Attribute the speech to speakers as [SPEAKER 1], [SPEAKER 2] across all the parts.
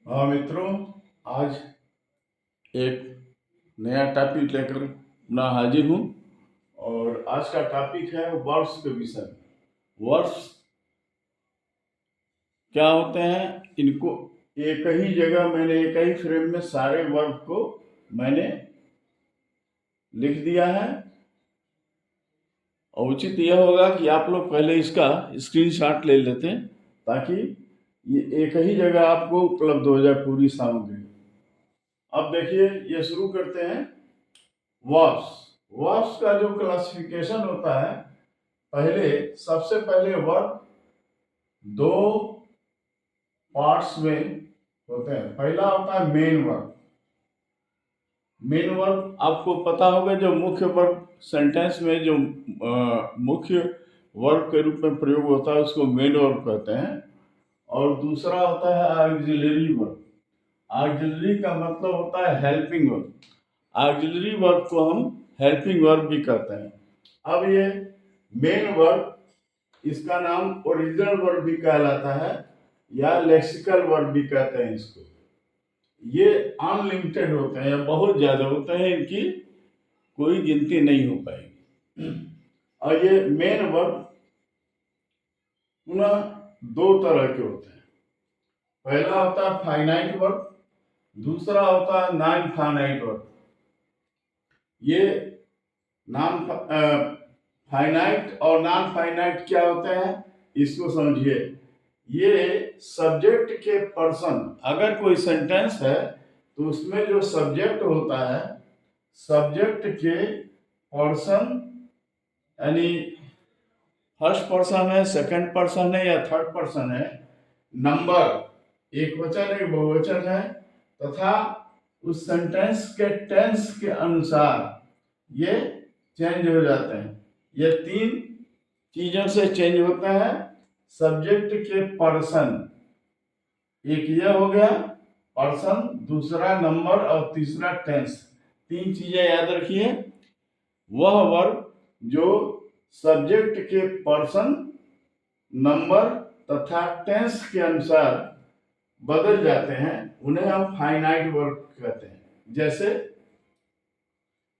[SPEAKER 1] हाँ मित्रों, आज एक नया टॉपिक लेकर मैं हाजिर हूँ और आज का टॉपिक है वर्ब्स के विषय में। वर्ब्स क्या होते हैं, इनको एक ही जगह मैंने एक ही फ्रेम में सारे वर्ब को मैंने लिख दिया है। और उचित यह होगा कि आप लोग पहले इसका स्क्रीनशॉट ले लेते हैं ताकि ये एक ही जगह आपको उपलब्ध हो जाए पूरी सामग्री। अब देखिए, ये शुरू करते हैं। वर्ब्स वर्ब्स का जो क्लासिफिकेशन होता है, सबसे पहले वर्ब दो पार्ट्स में होते हैं। पहला होता है मेन वर्ब। मेन वर्ब आपको पता होगा, जो मुख्य वर्ब सेंटेंस में जो मुख्य वर्ब के रूप में प्रयोग होता है उसको मेन वर्ब कहते हैं। और दूसरा होता है ऑक्सिलरी वर्ब। ऑक्सिलरी का मतलब होता है हेल्पिंग वर्ब। ऑक्सिलरी वर्ब को हम हेल्पिंग वर्ब भी कहते हैं। अब ये मेन वर्ब, इसका नाम ओरिजिनल वर्ब भी कहलाता है या लेक्सिकल वर्ब भी कहते हैं इसको। ये अनलिमिटेड होते हैं या बहुत ज्यादा होते हैं, इनकी कोई गिनती नहीं हो पाएगी। और ये मेन वर्ब पुनः दो तरह के होते हैं। पहला होता है फाइनाइट वर्ब, दूसरा होता है नॉन फाइनाइट वर्ब। ये नॉन फाइनाइट और नॉन फाइनाइट क्या होते हैं, इसको समझिए। ये सब्जेक्ट के पर्सन, अगर कोई सेंटेंस है तो उसमें जो सब्जेक्ट होता है, सब्जेक्ट के पर्सन यानी फर्स्ट पर्सन है, सेकंड पर्सन है या थर्ड पर्सन है, नंबर एक वचन है बहुवचन है, तथा उस सेंटेंस के टेंस के अनुसार ये चेंज हो जाते हैं। ये तीन चीजों से चेंज होता है। सब्जेक्ट के पर्सन, एक ये हो गया पर्सन, दूसरा नंबर और तीसरा टेंस। तीन चीजें याद रखिए। वह वर्ब जो सब्जेक्ट के पर्सन, नंबर तथा टेंस के अनुसार बदल जाते हैं, उन्हें हम फाइनाइट वर्ब कहते हैं। जैसे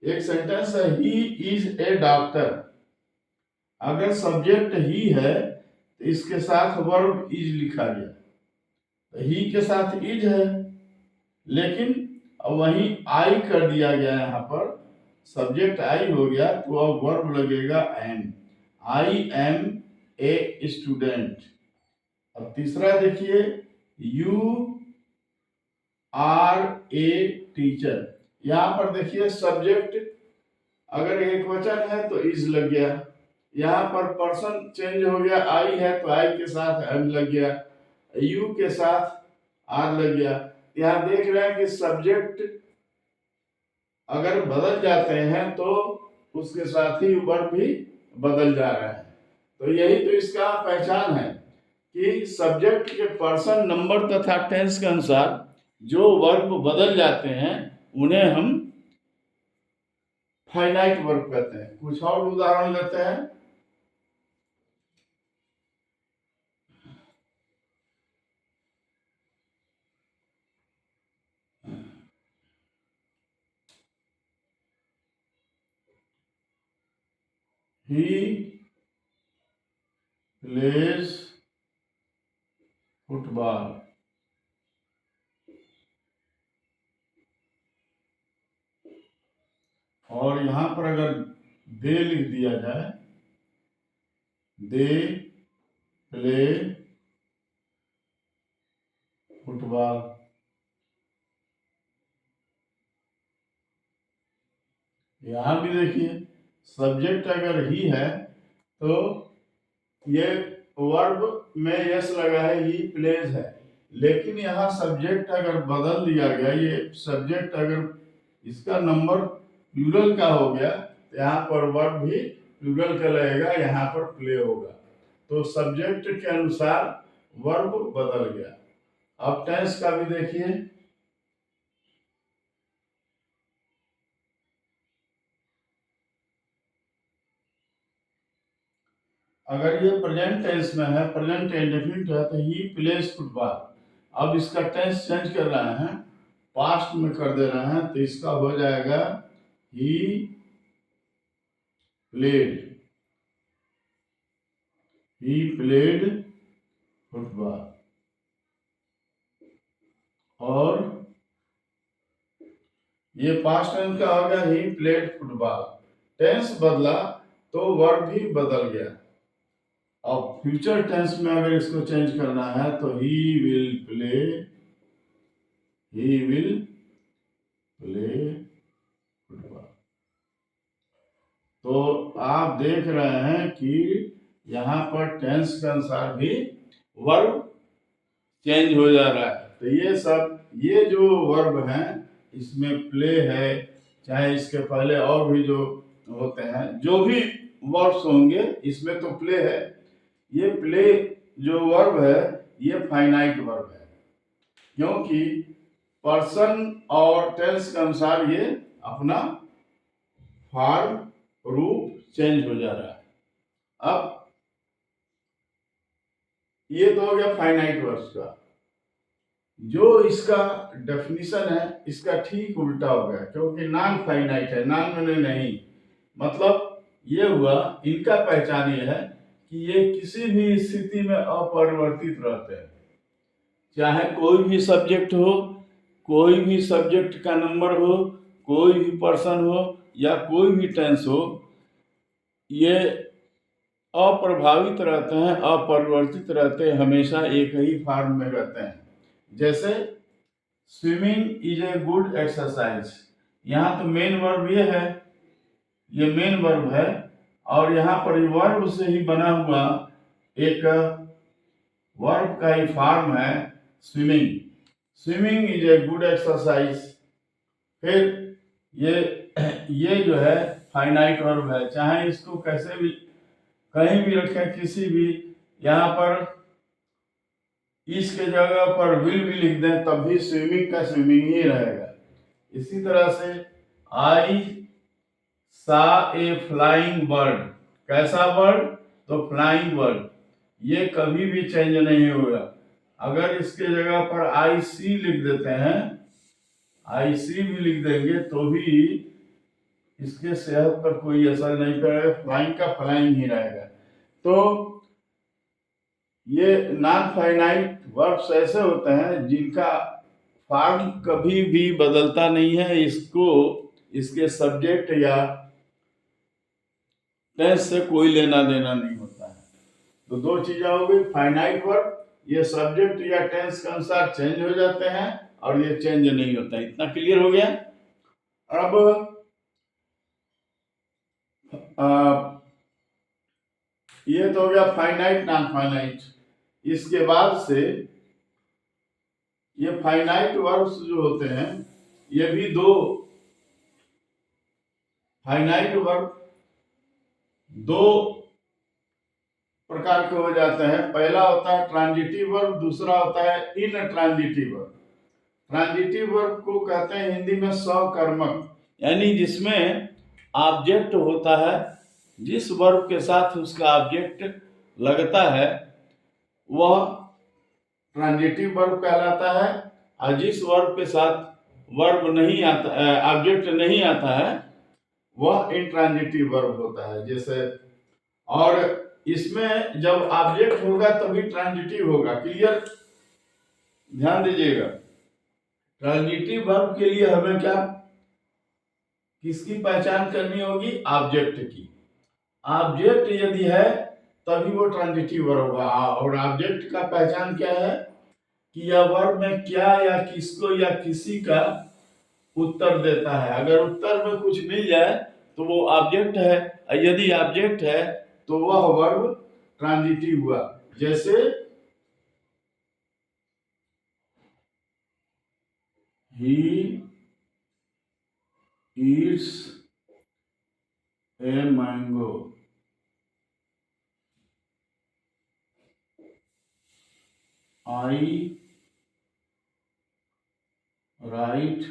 [SPEAKER 1] एक सेंटेंस है, ही इज ए डॉक्टर। अगर सब्जेक्ट ही है तो इसके साथ वर्ब इज लिखा गया, तो ही के साथ इज है, लेकिन वहीं आई कर दिया गया। यहाँ पर सब्जेक्ट आई हो गया तो अब वर्ब लगेगा am. I am a student. अब तीसरा देखिए, यू आर ए टीचर। यहाँ पर देखिए सब्जेक्ट अगर एक वचन है तो इज लग गया, यहाँ पर पर्सन चेंज हो गया, आई है तो आई के साथ एम लग गया, यू के साथ आर लग गया। यहाँ देख रहे हैं कि सब्जेक्ट अगर बदल जाते हैं तो उसके साथ ही वर्ब भी बदल जा रहा है। तो यही तो इसका पहचान है कि सब्जेक्ट के पर्सन, नंबर तथा टेंस के अनुसार जो वर्ब बदल जाते हैं उन्हें हम फाइनाइट वर्ब कहते हैं। कुछ और उदाहरण लेते हैं। He plays football. और यहां पर अगर दे लिख दिया जाए, दे प्ले फुटबॉल। यहां भी देखिए, सब्जेक्ट अगर ही है तो ये वर्ब में यस लगा है, ही प्लेज है। लेकिन यहाँ सब्जेक्ट अगर बदल दिया गया, ये सब्जेक्ट अगर इसका नंबर प्लूरल का हो गया तो यहाँ पर वर्ब भी प्लूरल का लगेगा, यहाँ पर प्ले होगा। तो सब्जेक्ट के अनुसार वर्ब बदल गया। अब टेंस का भी देखिए। अगर ये प्रेजेंट टेंस में है, प्रेजेंट इंडेफिनिट है, तो ही प्लेज फुटबॉल। अब इसका टेंस चेंज कर रहे हैं, पास्ट में कर दे रहे हैं, तो इसका हो जाएगा he played, he played football. और ये पास्ट टेंस का हो गया, ही प्लेड फुटबॉल। टेंस बदला तो वर्ब भी बदल गया। अब फ्यूचर टेंस में अगर इसको चेंज करना है तो he will play, he will play football. तो आप देख रहे हैं कि यहाँ पर टेंस के अनुसार भी वर्ब चेंज हो जा रहा है। तो ये सब, ये जो वर्ब हैं इसमें प्ले है, चाहे इसके पहले और भी जो होते हैं, जो भी वर्ब्स होंगे इसमें तो प्ले है। ये प्ले जो वर्ब है ये फाइनाइट वर्ब है, क्योंकि पर्सन और टेंस के अनुसार ये अपना फॉर्म, रूप चेंज हो जा रहा है। अब ये तो हो गया फाइनाइट वर्ब्स का। जो इसका डेफिनेशन है इसका ठीक उल्टा हो गया, क्योंकि नॉन फाइनाइट है, नॉन मैंने नहीं, मतलब ये हुआ, इनका पहचान ये है कि ये किसी भी स्थिति में अपरिवर्तित रहते हैं। चाहे कोई भी सब्जेक्ट हो, कोई भी सब्जेक्ट का नंबर हो, कोई भी पर्सन हो, या कोई भी टेंस हो, ये अप्रभावित रहते हैं, अपरिवर्तित रहते हैं, हमेशा एक ही फॉर्म में रहते हैं। जैसे swimming is a good exercise, यहाँ तो मेन वर्ब ये है, ये मेन वर्ब है, और यहाँ पर वर्ब से ही बना हुआ एक वर्ब का ही फॉर्म है swimming. Swimming is a good exercise. फिर ये जो है फाइनाइट वर्ब है, चाहे इसको कैसे भी कहीं भी रखें, किसी भी, यहाँ पर इसके जगह पर विल भी लिख दें तब भी स्विमिंग का स्विमिंग ही रहेगा। इसी तरह से आई सा ए फ्लाइंग बर्ड, कैसा बर्ड? तो फ्लाइंग बर्ड, ये कभी भी चेंज नहीं होगा। अगर इसके जगह पर आई सी लिख देते हैं, आई सी भी लिख देंगे तो भी इसके सेहत पर कोई असर नहीं पड़ेगा, फ्लाइंग का फ्लाइंग ही रहेगा। तो ये नॉन फाइनाइट वर्ब्स ऐसे होते हैं जिनका फॉर्म कभी भी बदलता नहीं है, इसको इसके सब्जेक्ट या टेंस से कोई लेना देना नहीं होता है। तो दो चीजें हो गई, फाइनाइट वर्ब ये सब्जेक्ट या टेंस के अनुसार चेंज हो जाते हैं, और ये चेंज नहीं होता। इतना क्लियर हो गया। अब ये तो हो गया फाइनाइट नॉन फाइनाइट। इसके बाद से ये फाइनाइट वर्ब्स जो होते हैं, ये भी दो फाइनाइट वर्ब दो प्रकार के हो जाते हैं। पहला होता है ट्रांजिटिव वर्ब, दूसरा होता है इन ट्रांजिटिव वर्ब। ट्रांजिटिव वर्ब को कहते हैं हिंदी में सकर्मक, यानी जिसमें ऑब्जेक्ट होता है, जिस वर्ब के साथ उसका ऑब्जेक्ट लगता है वह ट्रांजिटिव वर्ब कहलाता है, और जिस वर्ब के साथ वर्ब नहीं आता, ऑब्जेक्ट नहीं आता है, वह इंट्रांजिटिव वर्ब होता है। जैसे, और इसमें जब ऑब्जेक्ट होगा तभी ट्रांजिटिव होगा। क्लियर, ध्यान दीजिएगा। ट्रांजिटिव वर्ब के लिए हमें क्या, किसकी पहचान करनी होगी? ऑब्जेक्ट की। ऑब्जेक्ट यदि है तभी वो ट्रांजिटिव वर्ब होगा। और ऑब्जेक्ट का पहचान क्या है कि यह वर्ब में क्या या किसको या किसी का उत्तर देता है। अगर उत्तर में कुछ मिल जाए तो वो ऑब्जेक्ट है, और यदि ऑब्जेक्ट है तो वह वर्ब ट्रांजिटिव हुआ। जैसे he eats a mango, I write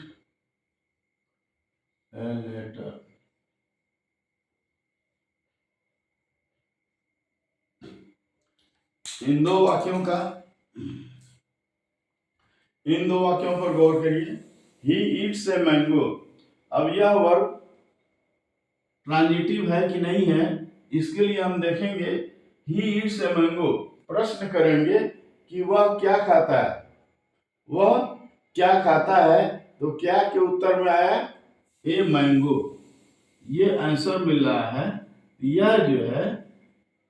[SPEAKER 1] a letter. इन दो वाक्यों का इन दो वाक्यों पर गौर करिए। He eats a mango. अब यह वर्ब ट्रांजिटिव है कि नहीं है, इसके लिए हम देखेंगे ही ईट्स ए मैंगो। प्रश्न करेंगे कि वह क्या खाता है, वह क्या खाता है, तो क्या के उत्तर में आया ए मैंगो। ये आंसर मिल रहा है, यह जो है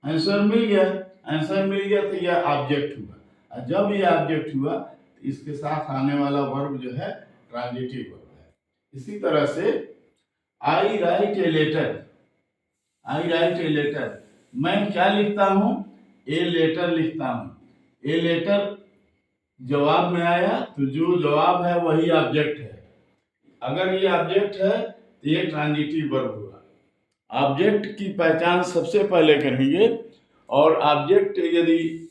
[SPEAKER 1] आंसर मिल गया। आंसर मिल गया तो यह ऑब्जेक्ट हुआ, और जब यह ऑब्जेक्ट हुआ तो इसके साथ आने वाला वर्ब जो है ट्रांजिटिव वर्ब है। इसी तरह से I write a letter. I write a letter, मैं क्या लिखता हूं, ए लेटर लिखता हूं। ए लेटर जवाब में आया तो जो जवाब है वही ऑब्जेक्ट है। अगर ये ऑब्जेक्ट है तो ये ट्रांजिटिव वर्ब हुआ। ऑब्जेक्ट की पहचान सबसे पहले करेंगे, और ऑब्जेक्ट यदि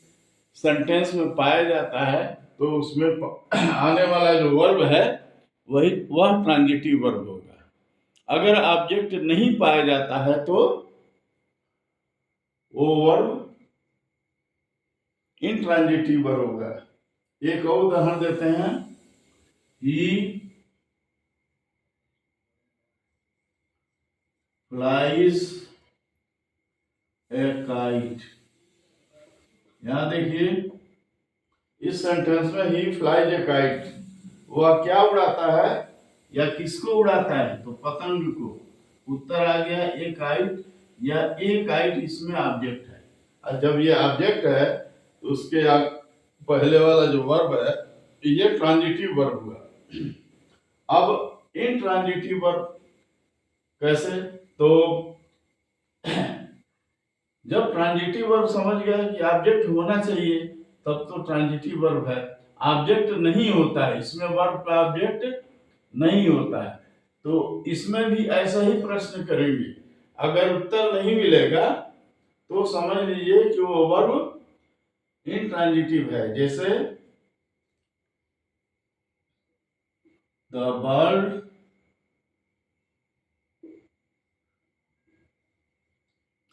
[SPEAKER 1] सेंटेंस में पाया जाता है तो उसमें आने वाला जो वर्ब है वह ट्रांजिटिव वर्ब होगा। अगर ऑब्जेक्ट नहीं पाया जाता है तो वो वर्ब इंट्रांजिटिव वर्ब होगा। एक और उदाहरण देते हैं। ही फ्लाइज ए काइट। यहां देखिए इस सेंटेंस में ही फ्लाइज ए काइट, वह क्या उड़ाता है या किसको उड़ाता है, तो पतंग को। उत्तर आ गया ए काइट, या ए काइट इसमें ऑब्जेक्ट है। और जब ये ऑब्जेक्ट है तो उसके पहले वाला जो वर्ब है ये ट्रांजिटिव वर्ब हुआ। अब इंट्रांजिटिव वर्ब कैसे, तो जब ट्रांजिटिव वर्ब समझ गए कि ऑब्जेक्ट होना चाहिए तब तो ट्रांजिटिव वर्ब है। ऑब्जेक्ट नहीं होता है इसमें, वर्ब का ऑब्जेक्ट नहीं होता है, तो इसमें भी ऐसा ही प्रश्न करेंगे। अगर उत्तर नहीं मिलेगा तो समझ लीजिए कि वो वर्ब इंट्रांजिटिव है। जैसे the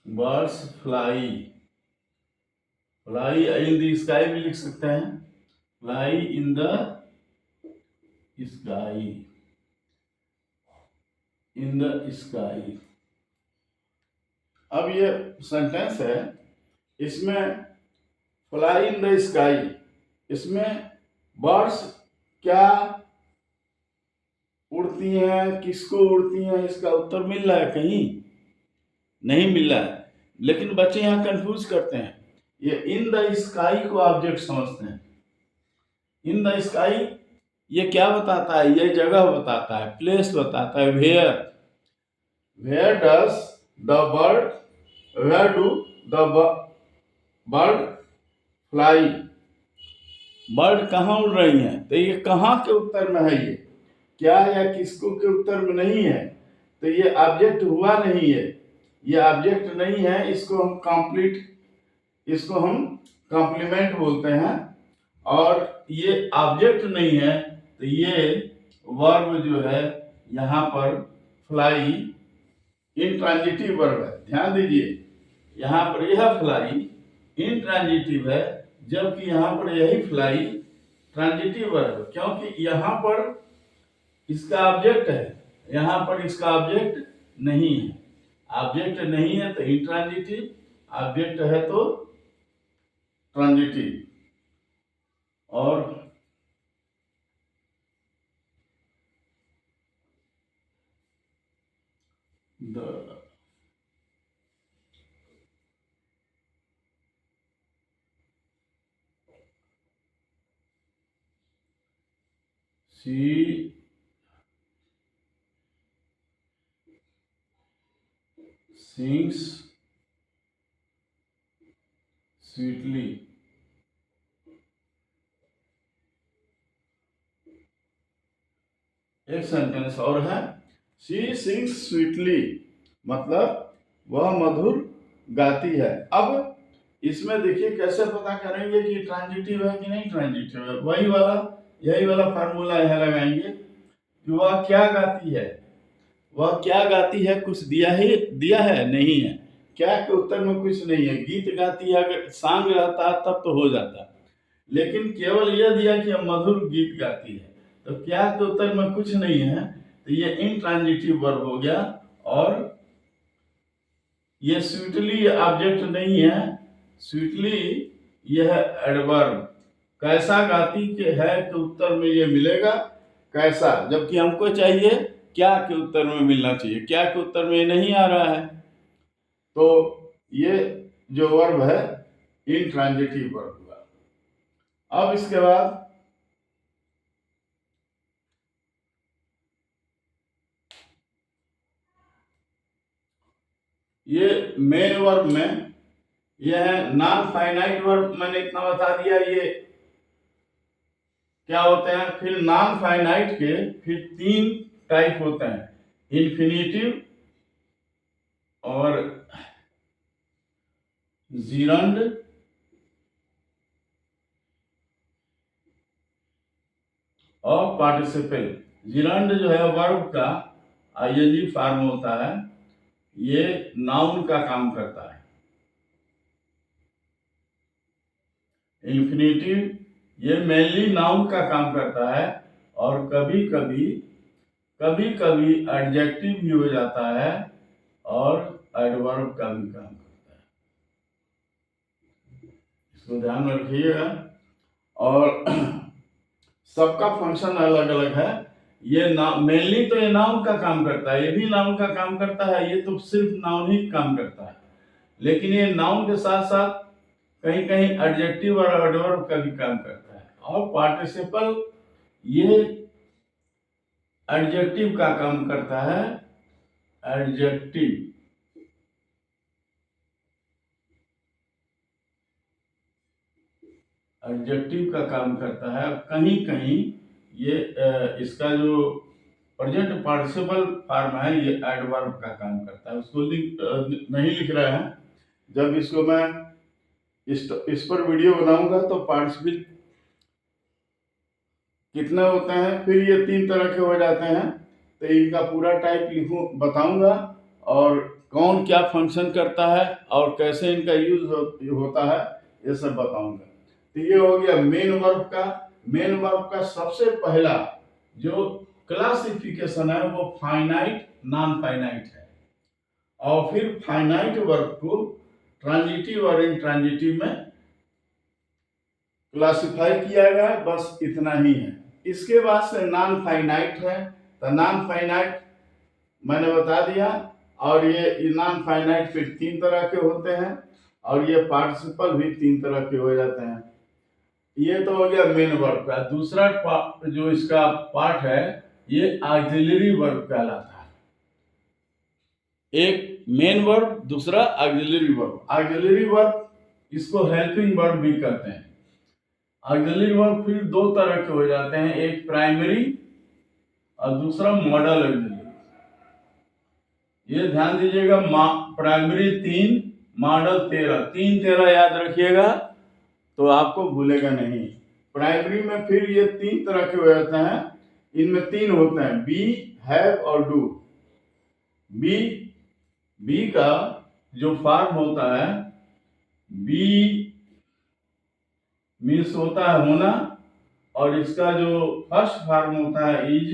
[SPEAKER 1] birds fly. Fly in the sky भी लिख सकते हैं, fly in the sky, in the sky. अब ये सेंटेंस है, इसमें फ्लाई इन द स्काई, इसमें बर्ड्स क्या उड़ती हैं, किसको उड़ती हैं, इसका उत्तर मिल रहा है कहीं नहीं मिल रहा है। लेकिन बच्चे यहाँ कंफ्यूज करते हैं, ये इन द स्काई को ऑब्जेक्ट समझते हैं। इन द स्काई ये क्या बताता है, ये जगह बताता है, प्लेस बताता है। Where does the bird, where do the bird fly. Bird कहाँ उड़ रही हैं, तो ये कहाँ के उत्तर में है, ये क्या या किसको के उत्तर में नहीं है, तो ये ऑब्जेक्ट हुआ नहीं है। ये ऑब्जेक्ट नहीं है, इसको हम कॉम्प्लीमेंट बोलते हैं। और ये ऑब्जेक्ट नहीं है तो ये वर्ब जो है यहाँ पर फ्लाई इंट्रांजिटिव वर्ब है। ध्यान दीजिए यहाँ पर यह फ्लाई इंट्रांजिटिव है, जबकि यहाँ पर यही फ्लाई ट्रांजिटिव वर्ब, क्योंकि यहाँ पर इसका ऑब्जेक्ट है, यहाँ पर इसका ऑब्जेक्ट नहीं है। ऑब्जेक्ट नहीं है तो इंट्रांजिटिव, ऑब्जेक्ट है तो ट्रांजिटिव। और she sings sweetly। एक सेंटेंस और है, she sings sweetly, मतलब वह मधुर गाती है। अब इसमें देखिए कैसे पता करेंगे कि ट्रांजिटिव है कि नहीं ट्रांजिटिव है। यही वाला फार्मूला यहाँ लगाएंगे कि वह क्या गाती है। वह क्या गाती है कुछ दिया है नहीं है, क्या के उत्तर में कुछ नहीं है। गीत गाती है, अगर सांग रहता तब तो हो जाता, लेकिन केवल यह दिया कि मधुर गीत गाती है, तो क्या के उत्तर में कुछ नहीं है, तो ये इंट्रांजिटिव वर्ब हो गया। और ये स्वीटली ऑब्जेक्ट नहीं है, स्वीटली यह एडवर्ब। कैसा गाती के है के उत्तर में ये मिलेगा कैसा, जबकि हमको चाहिए क्या के उत्तर में मिलना चाहिए, क्या के उत्तर में नहीं आ रहा है। तो ये जो वर्ब है इंट्रांजिटिव वर्ब हुआ। अब इसके बाद ये मेन वर्ब में यह है नॉन फाइनाइट वर्ब। मैंने इतना बता दिया ये क्या होते हैं। फिर नॉन फाइनाइट के फिर 3 टाइप होते हैं, इन्फिनेटिव और जीरंड और पार्टिसिपल। जीरंड जो है वर्ब का आईएनजी फॉर्म होता है, ये नाउन का काम करता है। इन्फिनेटिव ये मेनली नाउन का काम करता है, और कभी कभी एडजेक्टिव भी हो जाता है और एडवर्ब का भी काम करता है। इसको ध्यान में रखिएगा। और सबका फंक्शन अलग अलग है। ये मेनली तो ये नाउन का काम करता है, ये भी नाउन का काम करता है, ये तो सिर्फ नाउन ही काम करता है। लेकिन ये नाउन के साथ साथ कहीं कहीं एडजेक्टिव और एडवर्ब का भी काम करता है। और पार्टिसिपल ये एडजेक्टिव का काम करता है, एडजेक्टिव एडजेक्टिव का काम करता है। कहीं कहीं ये इसका जो प्रेजेंट पार्टिसिपल फॉर्म है ये एडवर्ब का काम करता है। उसको नहीं लिख रहे हैं। जब इसको मैं इस पर वीडियो बनाऊंगा तो पार्टिसिपल कितने होते हैं, फिर ये 3 तरह के हो जाते हैं, तो इनका पूरा टाइप लिखूं बताऊंगा, और कौन क्या फंक्शन करता है और कैसे इनका यूज होता है ये सब बताऊंगा। तो ये हो गया मेन वर्ब का। मेन वर्ब का सबसे पहला जो क्लासिफिकेशन है वो फाइनाइट नॉन फाइनाइट है, और फिर फाइनाइट वर्ब को ट्रांजिटिव और इंट्रांजिटिव में क्लासिफाई किया गया, बस इतना ही है। इसके बाद से नॉन फाइनाइट है, तो नॉन फाइनाइट मैंने बता दिया। और ये नॉन फाइनाइट फिर 3 तरह के होते हैं, और ये पार्टिसिपल भी 3 तरह के हो जाते हैं। ये तो हो गया मेन वर्ब का। दूसरा जो इसका पार्ट है ये ऑक्सिलरी वर्ब कहलाता है। एक मेन वर्ब, दूसरा ऑक्सिलरी वर्ब। ऑक्सिलरी वर्ब इसको हेल्पिंग वर्ब भी कहते हैं। ऑक्सिलरी वर्ब फिर 2 तरह के हो जाते हैं, एक प्राइमरी और दूसरा मॉडल ऑक्सिलरी। ये ध्यान दीजिएगा, प्राइमरी 3, मॉडल 13। 3 13 याद रखिएगा तो आपको भूलेगा नहीं। प्राइमरी में फिर ये 3 तरह के हो जाते हैं। इनमें 3 होते हैं, बी, हैव और डू। बी का जो फॉर्म होता है, बी मीन्स होता है होना, और इसका जो फर्स्ट फॉर्म होता है इज,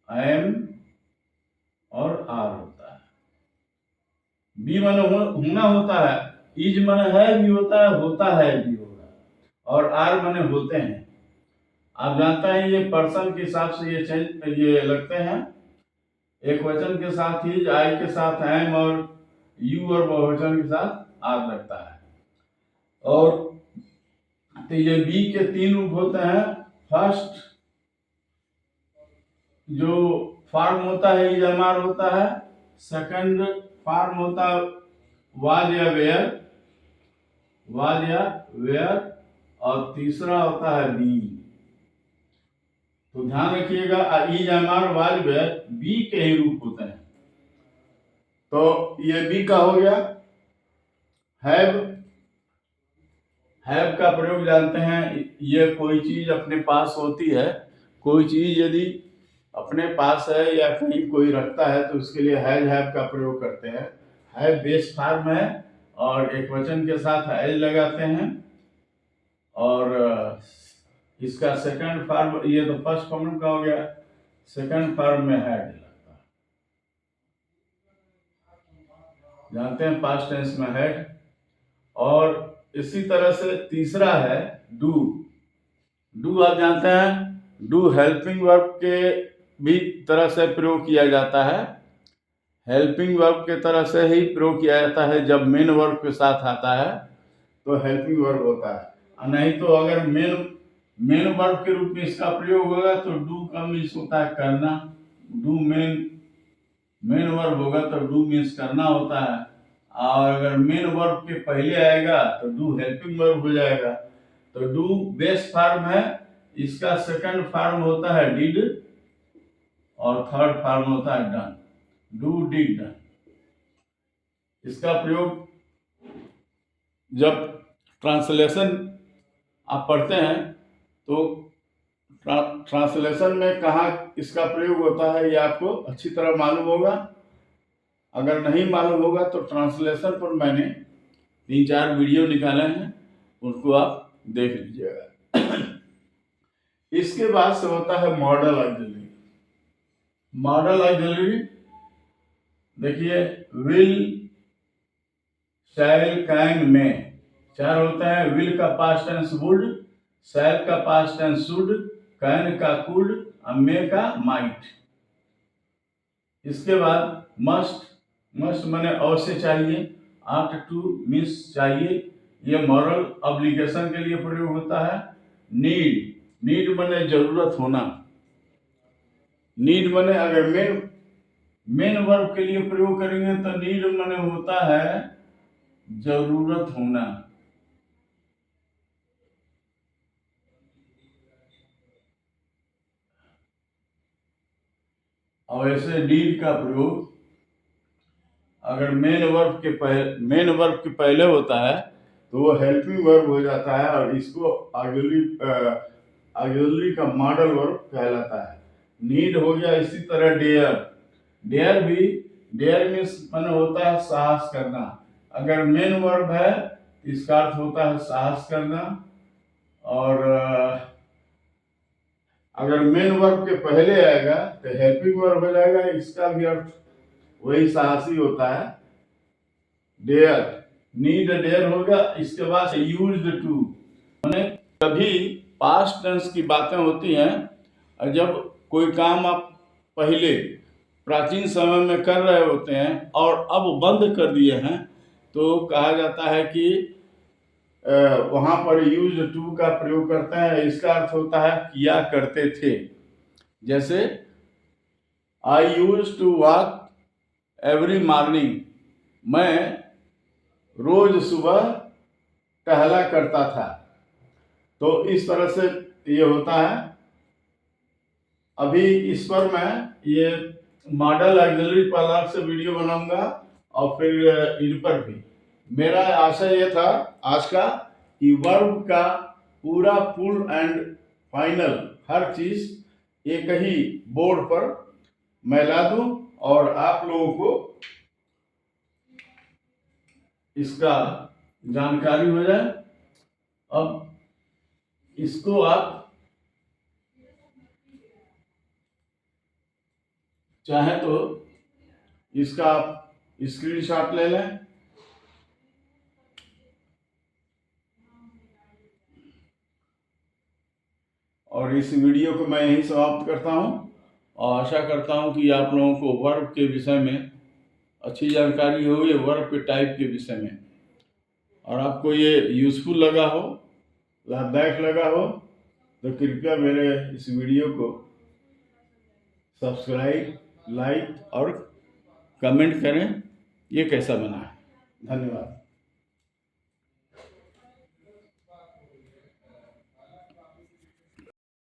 [SPEAKER 1] एम और आर होता है। बी माने होना होता है, इज माने है भी होता है भी होगा, और आर माने होते हैं। आप जानते हैं ये पर्सन के हिसाब से ये लगते हैं। एक वचन के साथ इज, आई के साथ एम, और यू और बहुवचन के साथ आर लगता है। और तो ये बी के 3 रूप होते हैं। फर्स्ट जो फॉर्म होता है इज एम आर होता है। सेकंड फॉर्म होता है वाज या वेयर, और तीसरा होता है बी। तो ध्यान रखिएगा, is am are was were be के ही रूप होते हैं। तो ये बी का हो गया। हैव का प्रयोग जानते हैं, ये कोई चीज अपने पास होती है। कोई चीज यदि अपने पास है या कहीं कोई रखता है तो उसके लिए हैव का प्रयोग करते हैं। है बेस फॉर्म है और एक वचन के साथ एज लगाते हैं। और इसका सेकंड फॉर्म, ये तो फर्स्ट फॉर्म का हो गया, सेकंड फॉर्म में हैड लगता है। जानते हैं पास्ट टेंस में हैड। और इसी तरह से तीसरा है डू। डू आप जानते हैं, डू हेल्पिंग वर्ब के भी तरह से प्रयोग किया जाता है। हेल्पिंग वर्ब के तरह से ही प्रयोग किया जाता है। जब मेन वर्ब के साथ आता है तो हेल्पिंग वर्ब होता है, नहीं तो अगर मेन वर्ब के रूप में इसका प्रयोग होगा तो डू का मीन्स होता है करना। डू मेन वर्ब होगा तो डू मीन्स करना होता है। और अगर मेन वर्ब के पहले आएगा तो डू हेल्पिंग वर्ब हो जाएगा। तो डू बेस फॉर्म है, इसका सेकंड फॉर्म होता है डिड और थर्ड फॉर्म होता है डन। Do did done. इसका प्रयोग जब ट्रांसलेशन आप पढ़ते हैं तो ट्रांसलेशन में कहाँ इसका प्रयोग होता है ये आपको अच्छी तरह मालूम होगा। अगर नहीं मालूम होगा तो ट्रांसलेशन पर मैंने 3-4 वीडियो निकाले हैं, उनको आप देख लीजिएगा। इसके बाद से होता है मॉडल ऑक्सिलरी। मॉडल ऑक्सिलरी देखिए, विल, शैल, कैन, मे, 4 होता है। विल का पास्ट टेंस वुड, शैल का पास्ट टेंस शुड, कैन का कुड और मे का माइट। इसके बाद मस्ट, मस्ट माने अवश्य चाहिए, आट टू मिस चाहिए, ये मॉरल ऑब्लिगेशन के लिए प्रयोग होता है। नीड, नीड माने जरूरत होना। नीड माने अगर मेन वर्ब के लिए प्रयोग करेंगे तो नीड माने होता है जरूरत होना। और ऐसे डीड का प्रयोग अगर मेन वर्ब के पहले होता है तो वो हेल्पिंग वर्ब हो जाता है और इसको ऑक्सिलरी का मॉडल वर्ब कहलाता है। नीड हो गया। इसी तरह डेयर, डेयर भी, डेयर मीन्स माने होता है साहस करना। अगर मेन वर्ब है तो इसका अर्थ होता है साहस करना। और अगर मेन वर्ब के पहले आएगा तो हेल्पिंग वर्ब हो जाएगा, इसका भी अर्थ वही साहसी होता है। डेयर, नीड डेयर होगा। इसके बाद यूज्ड टू, माने कभी पास्ट टेंस की बातें होती हैं और जब कोई काम आप पहले प्राचीन समय में कर रहे होते हैं और अब बंद कर दिए हैं तो कहा जाता है कि वहाँ पर यूज टू का प्रयोग करते हैं। इसका अर्थ होता है किया करते थे। जैसे I used to walk every morning, मैं रोज सुबह टहला करता था। तो इस तरह से ये होता है। अभी इस पर मैं ये मॉडल ऑक्सिलरी पर अलग से वीडियो बनाऊंगा और फिर इन पर भी। मेरा आशय ये था आज का कि वर्ब का पूरा फुल एंड फाइनल हर चीज एक ही बोर्ड पर मैं ला दूं और आप लोगों को इसका जानकारी हो जाए। अब इसको आप चाहे तो इसका आप स्क्रीनशॉट ले लें और इस वीडियो को मैं यहीं समाप्त करता हूं और आशा करता हूं कि आप लोगों को वर्ब के विषय में अच्छी जानकारी हो, ये वर्ब के टाइप के विषय में, और आपको ये यूज़फुल लगा हो, लाभदायक लगा हो तो कृपया मेरे इस वीडियो को सब्सक्राइब, लाइक और कमेंट करें ये कैसा बना है। धन्यवाद।